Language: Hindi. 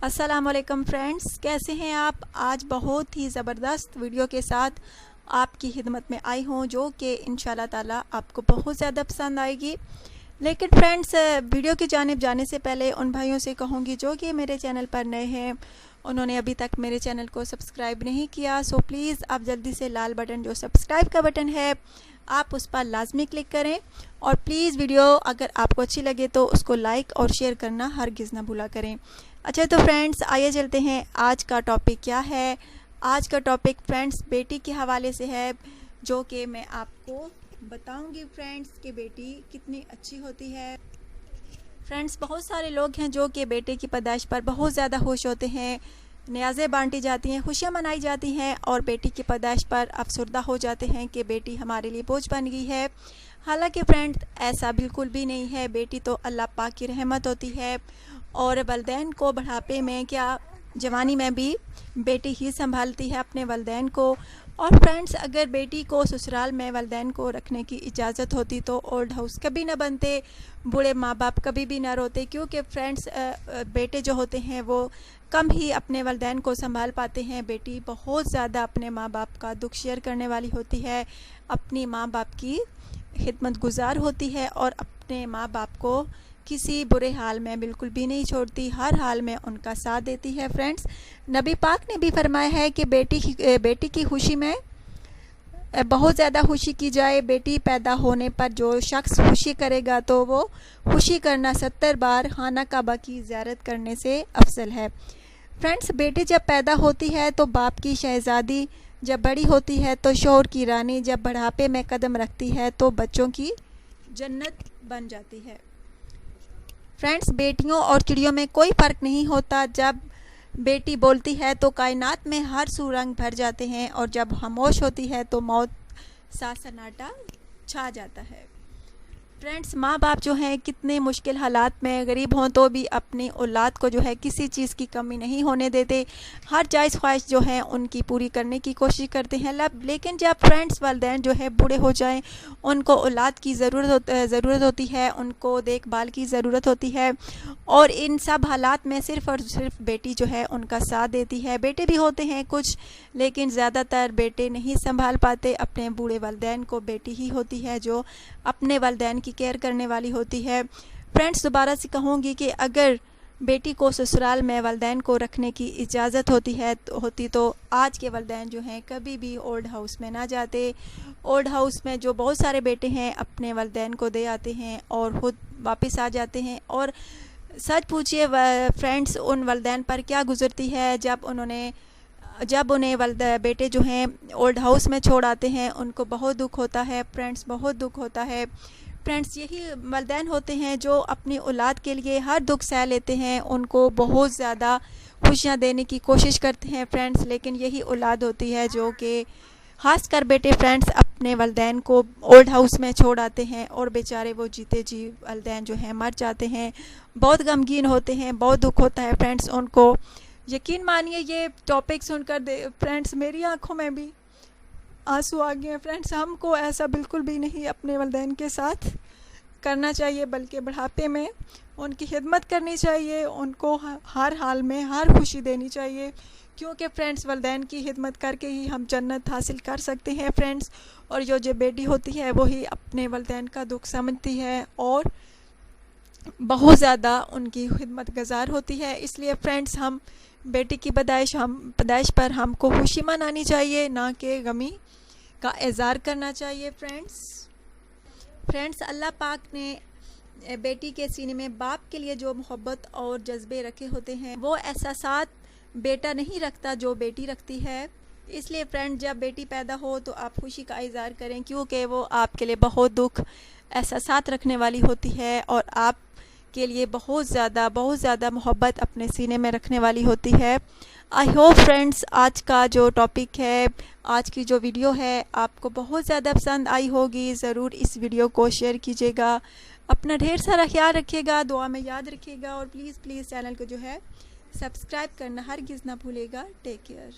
अस्सलाम वालेकुम फ्रेंड्स, कैसे हैं आप। आज बहुत ही ज़बरदस्त वीडियो के साथ आपकी खिदमत में आई हूँ जो कि इंशाल्लाह ताला आपको बहुत ज़्यादा पसंद आएगी। लेकिन फ्रेंड्स, वीडियो की जानिब जाने से पहले उन भाइयों से कहूँगी जो कि मेरे चैनल पर नए हैं, उन्होंने अभी तक मेरे चैनल को सब्सक्राइब नहीं किया, सो प्लीज़ आप जल्दी से लाल बटन जो सब्सक्राइब का बटन है आप उस पर लाजमी क्लिक करें। और प्लीज़ वीडियो अगर आपको अच्छी लगे तो उसको लाइक और शेयर करना हरगिज़ ना भूला करें। अच्छा तो फ्रेंड्स, आइए चलते हैं आज का टॉपिक क्या है। आज का टॉपिक फ्रेंड्स बेटी के हवाले से है, जो कि मैं आपको बताऊंगी फ्रेंड्स कि बेटी कितनी अच्छी होती है। फ्रेंड्स, बहुत सारे लोग हैं जो कि बेटे की पैदाइश पर बहुत ज़्यादा खुश होते हैं, न्याज़ें बांटी जाती हैं, खुशियाँ मनाई जाती हैं, और बेटी की पैदाइश पर अफसरदा हो जाते हैं कि बेटी हमारे लिए बोझ बन गई है। हालांकि फ्रेंड्स ऐसा बिल्कुल भी नहीं है। बेटी तो अल्लाह पाक की रहमत होती है, और वलदैन को बुढ़ापे में क्या जवानी में भी बेटी ही संभालती है अपने वलदैन को। और फ्रेंड्स, अगर बेटी को ससुराल में वलदैन को रखने की इजाज़त होती तो ओल्ड हाउस कभी ना बनते, बूढ़े माँ बाप कभी भी ना रोते, क्योंकि फ्रेंड्स बेटे जो होते हैं वो कम ही अपने वलदैन को संभाल पाते हैं। बेटी बहुत ज़्यादा अपने माँ बाप का दुख शेयर करने वाली होती है, अपनी माँ बाप की खिदमत गुजार होती है, और अपने माँ बाप को किसी बुरे हाल में बिल्कुल भी नहीं छोड़ती, हर हाल में उनका साथ देती है। फ्रेंड्स, नबी पाक ने भी फरमाया है कि बेटी की खुशी में बहुत ज़्यादा खुशी की जाए। बेटी पैदा होने पर जो शख्स खुशी करेगा तो वो खुशी करना 70 बार खाना काबा की ज़ियारत करने से अफजल है। फ्रेंड्स, बेटी जब पैदा होती है तो बाप की शहज़ादी, जब बड़ी होती है तो शौहर की रानी, जब बुढ़ापे में कदम रखती है तो बच्चों की जन्नत बन जाती है। फ्रेंड्स, बेटियों और चिड़ियों में कोई फ़र्क नहीं होता। जब बेटी बोलती है तो कायनात में हर सू रंग भर जाते हैं, और जब खामोश होती है तो मौत सा सन्नाटा छा जाता है। फ्रेंड्स, माँ बाप जो हैं कितने मुश्किल हालात में गरीब हों तो भी अपनी औलाद को जो है किसी चीज़ की कमी नहीं होने देते, हर जायज़ ख्वाहिश जो है उनकी पूरी करने की कोशिश करते हैं। लेकिन जब फ्रेंड्स वालिदैन जो है बूढ़े हो जाएं, उनको औलाद की ज़रूरत होती है, उनको देखभाल की ज़रूरत होती है, और इन सब हालात में सिर्फ़ और सिर्फ बेटी जो है उनका साथ देती है। बेटे भी होते हैं कुछ, लेकिन ज़्यादातर बेटे नहीं संभाल पाते अपने बूढ़े वालिदैन को। बेटी ही होती है जो अपने वालिदैन की केयर करने वाली होती है। फ्रेंड्स, दोबारा से कहूँगी कि अगर बेटी को ससुराल में वालिदैन को रखने की इजाज़त होती तो आज के वालिदैन जो हैं कभी भी ओल्ड हाउस में ना जाते। ओल्ड हाउस में जो बहुत सारे बेटे हैं अपने वालिदैन को दे आते हैं और ख़ुद वापस आ जाते हैं। और सच पूछिए फ्रेंड्स, उन वालिदैन पर क्या गुजरती है जब उन्हें बेटे जो हैं ओल्ड हाउस में छोड़ आते हैं, उनको बहुत दुख होता है। फ्रेंड्स, बहुत दुख होता है। फ्रेंड्स, यही वालिदैन होते हैं जो अपनी औलाद के लिए हर दुख सह लेते हैं, उनको बहुत ज़्यादा खुशियाँ देने की कोशिश करते हैं। फ्रेंड्स, लेकिन यही औलाद होती है जो कि ख़ासकर बेटे फ्रेंड्स अपने वालिदैन को ओल्ड हाउस में छोड़ आते हैं, और बेचारे वो जीते जी वालिदैन जो हैं मर जाते हैं, बहुत गमगीन होते हैं, बहुत दुख होता है। फ्रेंड्स, उनको यकीन मानिए ये टॉपिक सुनकर फ्रेंड्स मेरी आंखों में भी आंसू आ गए हैं। फ्रेंड्स, हमको ऐसा बिल्कुल भी नहीं अपने वालिदैन के साथ करना चाहिए, बल्कि बुढ़ापे में उनकी खिदमत करनी चाहिए, उनको हर हाल में हर खुशी देनी चाहिए, क्योंकि फ्रेंड्स वालिदैन की खिदमत करके ही हम जन्नत हासिल कर सकते हैं। फ्रेंड्स, और जो बेटी होती है वही अपने वालिदैन का दुख समझती है और बहुत ज़्यादा उनकी खिदमत गुजार होती है। इसलिए फ्रेंड्स, हम बेटी की पैदाइश पर हमको खुशी मनानी चाहिए, ना कि गमी का इज़हार करना चाहिए। फ्रेंड्स, अल्लाह पाक ने बेटी के सीने में बाप के लिए जो मोहब्बत और जज्बे रखे होते हैं वो एहसासात बेटा नहीं रखता जो बेटी रखती है। इसलिए फ्रेंड्स, जब बेटी पैदा हो तो आप खुशी का इज़हार करें, क्योंकि वो आपके लिए बहुत दुख एहसासात रखने वाली होती है, और आप के लिए बहुत ज़्यादा मोहब्बत अपने सीने में रखने वाली होती है। आई होप फ्रेंड्स आज का जो टॉपिक है, आज की जो वीडियो है आपको बहुत ज़्यादा पसंद आई होगी। ज़रूर इस वीडियो को शेयर कीजिएगा, अपना ढेर सारा ख्याल रखिएगा, दुआ में याद रखिएगा, और प्लीज़ चैनल को जो है सब्सक्राइब करना हरगिज़ ना भूलिएगा। Take care.